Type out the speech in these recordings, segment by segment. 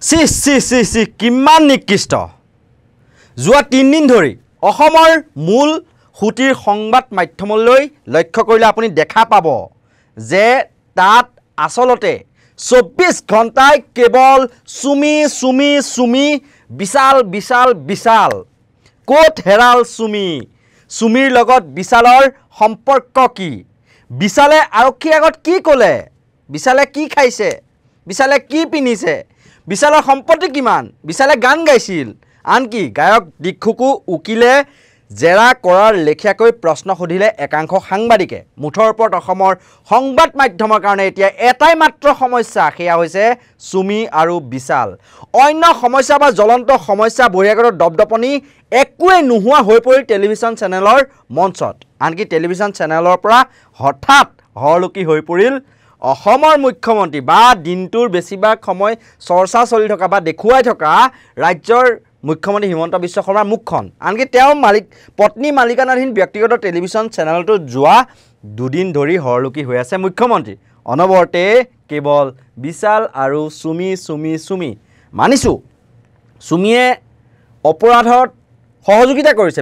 সি কিমান নিকৃষ্ট যোৱা 3 দিন ধৰি অসমৰ মূল সুতিৰ সংবাদ মাধ্যমলৈ লক্ষ্য কৰিলে আপুনি দেখা পাব যে তাত আসলতে 24 ঘণ্টাই কেৱল চুমি বিশাল কোট হেৰাল চুমিৰ লগত বিশালৰ সম্পৰ্ক কি বিশালে আৰক্ষীৰ আগত কি ক'লে বিশালে কি খাইছে বিশালে কি পিন্ধিছে বিশালৰ সম্পত্তি কিমান বিশালে গান গাইছিল আনকি গায়ক দীক্ষুকো উকিলে জেৰা কৰাৰ লেখিয়াকৈ প্ৰশ্ন সুধিলে একাংশ সাংবাদিকে মুঠৰ ওপৰত অসমৰ সংবাদ মাধ্যমৰ কাৰণে এতিয়া এটাই মাত্ৰ সমস্যা সেয়া হৈছে চুমি আৰু বিশাল অন্য সমস্যা বা জ্বলন্ত সমস্যা বহিৰাগতৰ দপদপনি একোৱে নোহোৱা হৈ পৰিল টেলিভিছন চেনেলৰ মঞ্চত আনকি টেলিভিছন চেনেলৰ পৰা হঠাৎ হৰলুকি হৈ পৰিল অসমৰ মুখ্যমন্ত্ৰী বা দিনটোৰ বেছিভাগ সময় চৰ্চা চলি থকা বা দেখুৱাই থকা ৰাজ্যৰ মুখ্যমন্ত্ৰী হিমন্ত বিশ্ব শৰ্মাৰ মুখখন আনকি তেওঁ পত্নী মালিকানাধীন ব্যক্তিগত টেলিভিছন চেনেলটো যোৱা 2 দিন ধৰি হৰলুকি হৈ আছে মুখ্যমন্ত্ৰী অনবৰতে কেৱল বিশাল আৰু চুমি মানিছো চুমিয়ে অপৰাধত সহযোগিতা কৰিছে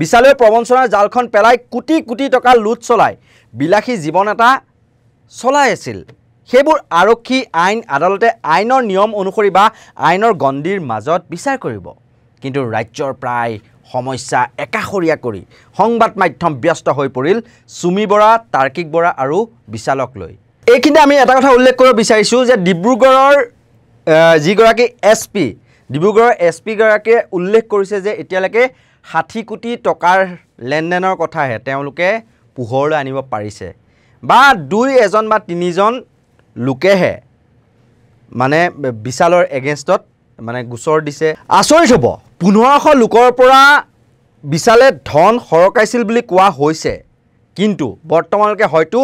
বিশালৰ প্ৰবঞ্চনাৰ জালখন পেলাই কোটি টকা লুট চলাই বিলাসী জীৱন এটা চলাই আছিল সেইবোৰ আৰক্ষী আইন আদালতে আইনৰ নিয়ম অনুসৰি বা আইনৰ গণ্ডিৰ মাজত বিচাৰ কৰিব কিন্তু ৰাজ্যৰ প্ৰায় সমস্যা একাষৰীয়া কৰি সংবাদ মাধ্যম ব্যস্ত হৈ পৰিল চুমি বৰা তাৰ্কিক বৰা আৰু বিশালক লৈ এইখিনিতে আমি এটা কথা উল্লেখ কৰিব বিচাৰিছোঁ যে ডিব্ৰুগড়ৰ যিগৰাকী এছপি ডিব্ৰুগড়ৰ এছপি গৰাকীয়ে উল্লেখ কৰিছে যে এতিয়ালৈকে 60 কোটি টকাৰ লেনদেনৰ কথাহে তেওঁলোকে পোহৰলৈ আনিব পাৰিছে বা 2 বা 3জন লোকেহে মানে বিশালৰ এগেইনষ্টত মানে গোচৰ দিছে আচৰিত হ'ব 1500 লোকৰ পৰা বিশালে ধন সৰকাইছিল বুলি কোৱা হৈছে কিন্তু বৰ্তমানলৈকে হয়তো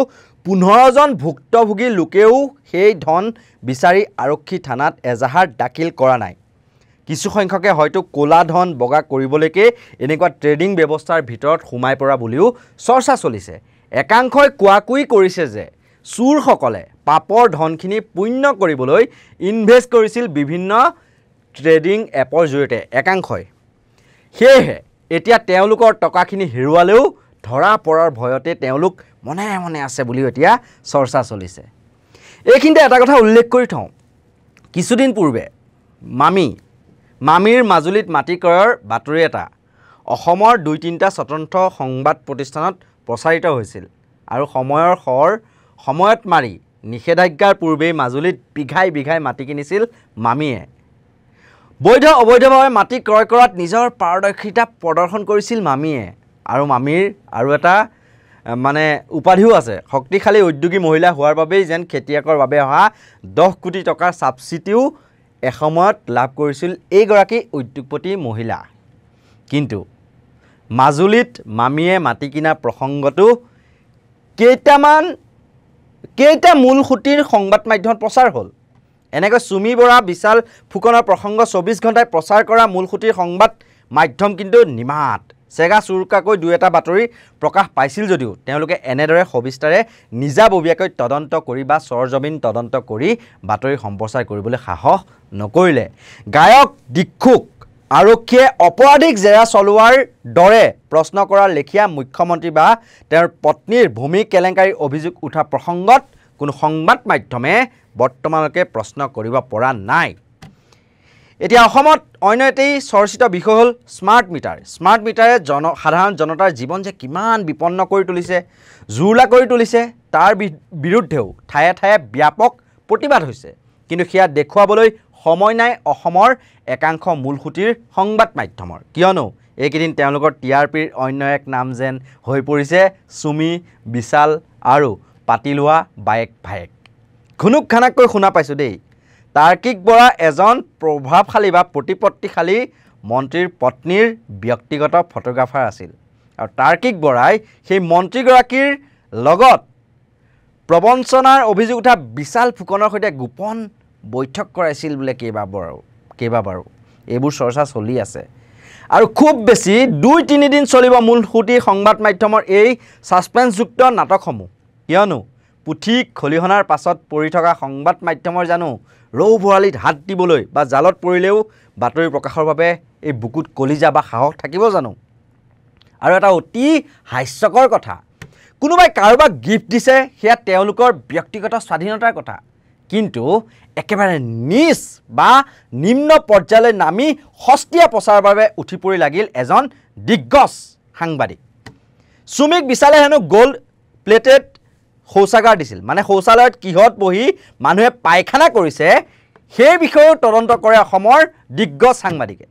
15জন ভুক্তভোগী লোকেও সেই ধন বিচাৰি আৰক্ষী থানাত এজাহাৰ দাখিল কৰা নাই কিছু সংখ্যকে হয়তো কোলা ধন বগা কৰিবলৈকে এনেকুৱা ট্ৰেডিং ব্যৱস্থাৰ ভিতৰত সোমাই পৰা বুলিও চৰ্চা চলিছে একাংশই কোৱাকুই কৰিছে যে চুৰসকলে পাপৰ ধনখিনি পুণ্য কৰিবলৈ ইনভেষ্ট কৰিছিল বিভিন্ন ট্ৰেডিং এপৰ জৰিয়তে একাংশই সেয়েহে এতিয়া তেওঁলোকৰ টকাখিনি হেৰুৱালেও ধৰা পৰাৰ ভয়তে তেওঁলোক মনে আছে বুলিও এতিয়া চৰ্চা চলিছে এইখিনিতে এটা কথা উল্লেখ কৰি থওঁ কিছুদিন পূৰ্বে মামীৰ মাজুলীত মাটি ক্ৰয়ৰ বাতৰি এটা অসমৰ 2-3টা স্বতন্ত্ৰ সংবাদ প্ৰতিষ্ঠানত প্ৰচাৰিত হৈছিল আৰু সময়ত মাৰি নিষেধাজ্ঞাৰ পূৰ্বেই মাজুলীত বিঘাই মাটি কিনিছিল মামীয়ে বৈধ অবৈধভাৱে মাটি ক্ৰয় কৰাত নিজৰ পাৰদৰ্শিতা প্ৰদৰ্শন কৰিছিল মামীয়ে আৰু মামীৰ আৰু এটা মানে উপাধিও আছে শক্তিশালী উদ্যোগী মহিলা হোৱাৰ বাবেই যেন খেতিয়কৰ বাবে অহা 10 কোটি টকাৰ সাবচিডিও এসময়ত লাভ কৰিছিল এইগৰাকী উদ্যোগপতি মহিলা কিন্তু মাজুলীত মামীয়ে মাটি কিনা প্ৰসংগটো কেইটা মূল সুতিৰ সংবাদ মাধ্যমত প্ৰচাৰ হ'ল এনেকৈ চুমি বৰা বিশাল ফুকনৰ প্ৰসংগ 24 ঘণ্টাই প্ৰচাৰ কৰা মূল সুতিৰ সংবাদ মাধ্যম কিন্তু নিমাত চেগা চুৰকাকৈ 2-এটা বাতৰি প্ৰকাশ পাইছিল যদিও তেওঁলোকে এনেদৰে সবিস্তাৰে নিজাববীয়াকৈ তদন্ত কৰি বা সৰজমিন তদন্ত কৰি বাতৰি সম্প্ৰচাৰ কৰিবলৈ সাহস নকৰিলে গায়ক দীক্ষুক আৰক্ষীয়ে অপৰাধিক জেৰা চলোৱাৰ দৰে প্ৰশ্ন কৰাৰ লেখিয়া মুখ্যমন্ত্ৰী বা তেওঁৰ পত্নীৰ ভূমি কেলেংকাৰী অভিযোগ উঠা প্ৰসংগত কোনো সংবাদ মাধ্যমে বৰ্তমানলৈকে প্ৰশ্ন কৰিব পৰা নাই এতিয়া অসমত অন্য এটি চৰ্চিত বিষয় হ'ল স্মাৰ্ট মিটাৰে সাধাৰণ জনতাৰ জীৱন যে কিমান বিপন্ন কৰি তুলিছে জুৰুলা কৰি তুলিছে তাৰ বিৰুদ্ধেও ঠায়ে ঠায়ে ব্যাপক প্ৰতিবাদ হৈছে কিন্তু সেয়া দেখুৱাবলৈ সময় নাই অসমৰ একাংশ মূলসুতিৰ সংবাদ মাধ্যমৰ কিয়নো এইকেইদিন তেওঁলোকৰ টিআৰপিৰ অন্য এক নাম যেন হৈ পৰিছে চুমি বিশাল আৰু পাতি লোৱা বায়েক ভায়েক ঘুনুক খানাকৈ শুনা পাইছোঁ দেই তাৰ্কিক বৰা এজন প্ৰভাৱশালী বা প্ৰতিপত্তিশালী মন্ত্ৰীৰ পত্নীৰ ব্যক্তিগত ফটোগ্ৰাফাৰ আছিল আৰু তাৰ্কিক বৰাই সেই মন্ত্ৰীগৰাকীৰ লগত প্ৰবঞ্চনাৰ অভিযোগ উঠা বিশাল ফুকনৰ সৈতে গোপন বৈঠক কৰাইছিল বোলে কেইবাবাৰো এইবোৰ চৰ্চা চলি আছে আৰু খুব বেছি 2-3 দিন চলিব মূলসুতি সংবাদ মাধ্যমৰ এই সাসপেন্সযুক্ত নাটকসমূহ কিয়নো পুথি খলিহনাৰ পাছত পৰি থকা সংবাদ মাধ্যমৰ জানো ৰৌ ভৰালিত হাত দিবলৈ বা জালত পৰিলেও বাতৰি প্ৰকাশৰ বাবে এই বুকুত কলিজা বা সাহস থাকিব জানো আৰু এটা অতি হাস্যকৰ কথা কোনোবাই কাৰোবাক গিফ্ট দিছে সেয়া তেওঁলোকৰ ব্যক্তিগত স্বাধীনতাৰ কথা কিন্তু একেবাৰে নিচ বা নিম্ন পৰ্যায়লৈ নামি হস্তিয়া প্ৰচাৰৰ বাবে উঠি পৰি লাগিল এজন দিগ্গজ সাংবাদিক সুমিক বিশালে হেনো গোল্ড প্লেটেড শৌচাগাৰ দিছিল মানে শৌচালয়ত কিহত বহি মানুহে পায়খানা কৰিছে সেই বিষয়েও তদন্ত কৰে অসমৰ দিগ্গজ সাংবাদিকে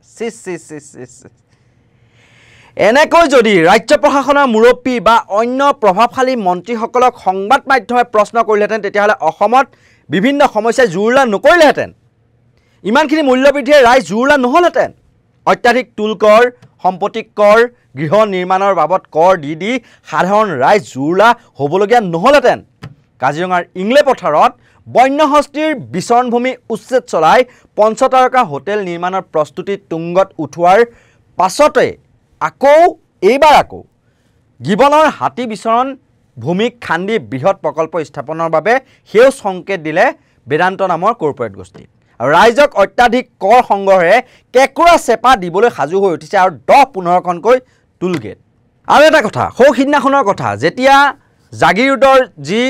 এনেকৈ যদি ৰাজ্য প্ৰশাসনৰ মুৰব্বী বা অন্য প্ৰভাৱশালী মন্ত্ৰীসকলক সংবাদ মাধ্যমে প্ৰশ্ন কৰিলেহেঁতেন তেতিয়াহ'লে অসমত বিভিন্ন সমস্যাই জুৰুলা নকৰিলেহেঁতেন ইমানখিনি মূল্যবৃদ্ধিয়ে ৰাইজ জুৰুলা নহ'লহেঁতেন অত্যাধিক টুল কৰ সম্পত্তি কৰ গৃহ নিৰ্মাণৰ বাবদ কৰ দি সাধাৰণ ৰাইজ জুৰুলা হ'বলগীয়া নহ'লহেঁতেন কাজিৰঙাৰ ইংলে পথাৰত বন্যহস্তীৰ বিচৰণভূমি উচ্ছেদ চলাই পঞ্চতাৰকা হোটেল নিৰ্মাণৰ প্ৰস্তুতি তুংগত উঠোৱাৰ পাছতে এইবাৰ আকৌ গিবনৰ হাতী বিচৰণ ভূমিক খান্দি বৃহৎ প্ৰকল্প স্থাপনৰ বাবে সেউজ সংকেত দিলে বেদান্ত নামৰ কৰ্পৰেট গোষ্ঠী আৰু ৰাইজক অত্যাধিক কৰ সংগ্ৰহে কেঁকুৰা চেপা দিবলৈ সাজু হৈ উঠিছে আৰু 10-15খনকৈ টুল গেট আৰু এটা কথা সিদিনাখনৰ কথা যেতিয়া জাগিৰোডৰ যি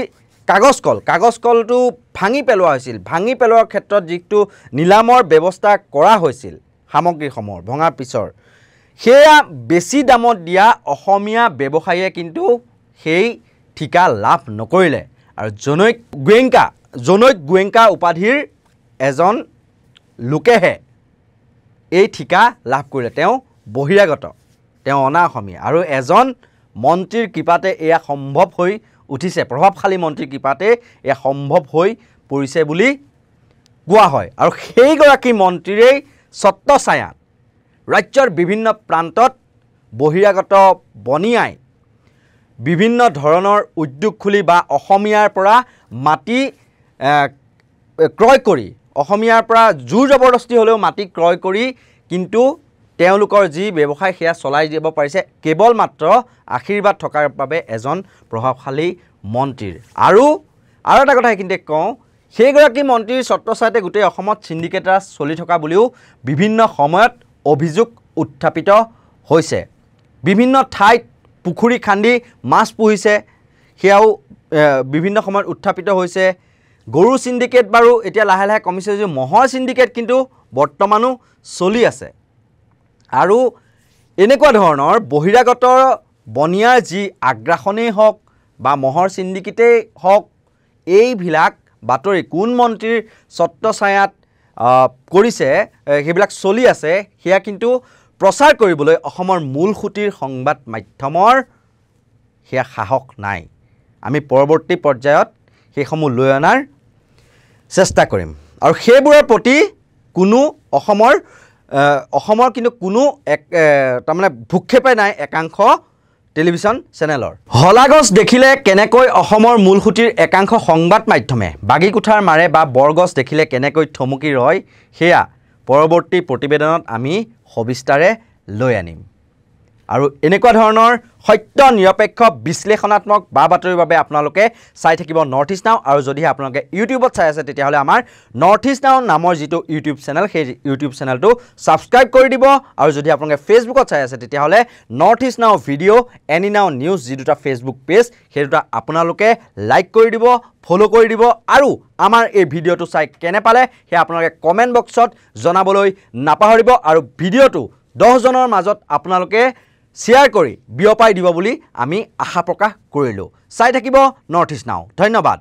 কাগজ কলটো ভাঙি পেলোৱা হৈছিল ভাঙি পেলোৱাৰ ক্ষেত্ৰত যিটো নিলামৰ ব্যৱস্থা কৰা হৈছিল সামগ্ৰীসমূহৰ ভঙাৰ পিছৰ সেয়া বেছি দামত দিয়া অসমীয়া ব্যৱসায়ীয়ে কিন্তু সেই ঠিকা লাভ নকৰিলে আৰু জনৈক গোৱেংকা উপাধিৰ এজন লোকেহে এই ঠিকা লাভ কৰিলে তেওঁ বহিৰাগত তেওঁ অনা অসমীয়া আৰু এজন মন্ত্ৰীৰ কৃপাতে এয়া সম্ভৱ হৈ উঠিছে প্ৰভাৱশালী মন্ত্ৰীৰ কৃপাতে এয়া সম্ভৱ হৈ পৰিছে বুলি কোৱা হয় আৰু সেইগৰাকী মন্ত্ৰীৰেই ছত্ৰছায়াত ৰাজ্যৰ বিভিন্ন প্ৰান্তত বহিৰাগত বনিয়াই বিভিন্ন ধৰণৰ উদ্যোগ খুলি বা অসমীয়াৰ পৰা মাটি ক্ৰয় কৰি অসমীয়াৰ পৰা জোৰ জবৰদস্তি হ'লেও মাটি ক্ৰয় কৰি কিন্তু তেওঁলোকৰ যি ব্যৱসায় সেয়া চলাই দিব পাৰিছে কেৱল মাত্ৰ আশীৰ্বাদ থকাৰ বাবে এজন প্ৰভাৱশালী মন্ত্ৰীৰ আৰু এটা কথা এইখিনিতে কওঁ সেইগৰাকী মন্ত্ৰীৰ ছত্ৰছায়াতে গোটেই অসমত সিন্ডিকেট ৰাজ চলি থকা বুলিও বিভিন্ন সময়ত অভিযোগ উত্থাপিত হৈছে বিভিন্ন ঠাইত পুখুৰী খান্দি মাছ পুহিছে সেয়াও বিভিন্ন সময়ত উত্থাপিত হৈছে গৰু সিন্ডিকেট বাৰু এতিয়া লাহে লাহে কমিছে যে মহৰ সিন্ডিকেট কিন্তু বৰ্তমানো চলি আছে আৰু এনেকুৱা ধৰণৰ বহিৰাগত বনিয়াৰ যি আগ্ৰাসনেই হওক বা মহৰ সিন্ডিকেটেই হওক এইবিলাক বাতৰি কোন মন্ত্ৰীৰ ছত্ৰছায়াত কৰিছে সেইবিলাক চলি আছে সেয়া কিন্তু প্ৰচাৰ কৰিবলৈ অসমৰ মূল খুঁটিৰ সংবাদ মাধ্যমৰ সেয়া সাহস নাই আমি পৰৱৰ্তী পৰ্যায়ত সেইসমূহ লৈ অনাৰ চেষ্টা কৰিম আৰু সেইবোৰৰ প্ৰতি কোনো অসমৰ কিন্তু কোনো তাৰমানে ভূক্ষেপে নাই একাংশ টেলিভিছন চেনেলৰ হলাগছ দেখিলে কেনেকৈ অসমৰ মূল খুঁটিৰ একাংশ সংবাদ মাধ্যমে বাগিকুঠাৰ মাৰে বা বৰগছ দেখিলে কেনেকৈ থমকি ৰয় সেয়া পৰৱৰ্তী প্ৰতিবেদনত আমি সবিস্তাৰে লৈ আনিম আৰু এনেকুৱা ধৰণৰ সত্য নিৰপেক্ষ বিশ্লেষণাত্মক বা বাতৰিৰ বাবে আপোনালোকে চাই থাকিব নৰ্থ ইষ্ট নাও আৰু যদি আপোনালোকে ইউটিউবত চাই আছে তেতিয়াহ'লে আমাৰ নৰ্থ ইষ্ট নাও নামৰ যিটো ইউটিউব চেনেল সেই ইউটিউব চেনেলটো ছাবস্ক্ৰাইব কৰি দিব আৰু যদি আপোনালোকে ফেচবুকত চাই আছে তেতিয়াহ'লে নৰ্থ ইষ্ট নাও ভিডিঅ' এনি নাও নিউজ যি দুটা ফেচবুক পেজ সেই দুটা আপোনালোকে লাইক কৰি দিব ফলো কৰি দিব আৰু আমাৰ এই ভিডিঅ'টো চাই কেনে পালে সেয়া আপোনালোকে কমেণ্ট বক্সত জনাবলৈ নাপাহৰিব আৰু ভিডিঅ'টো 10 জনৰ মাজত আপোনালোকে শ্বেয়াৰ কৰি বিয়পাই দিব বুলি আমি আশা প্ৰকাশ কৰিলোঁ চাই থাকিব নৰ্থ ইষ্ট নাও ধন্যবাদ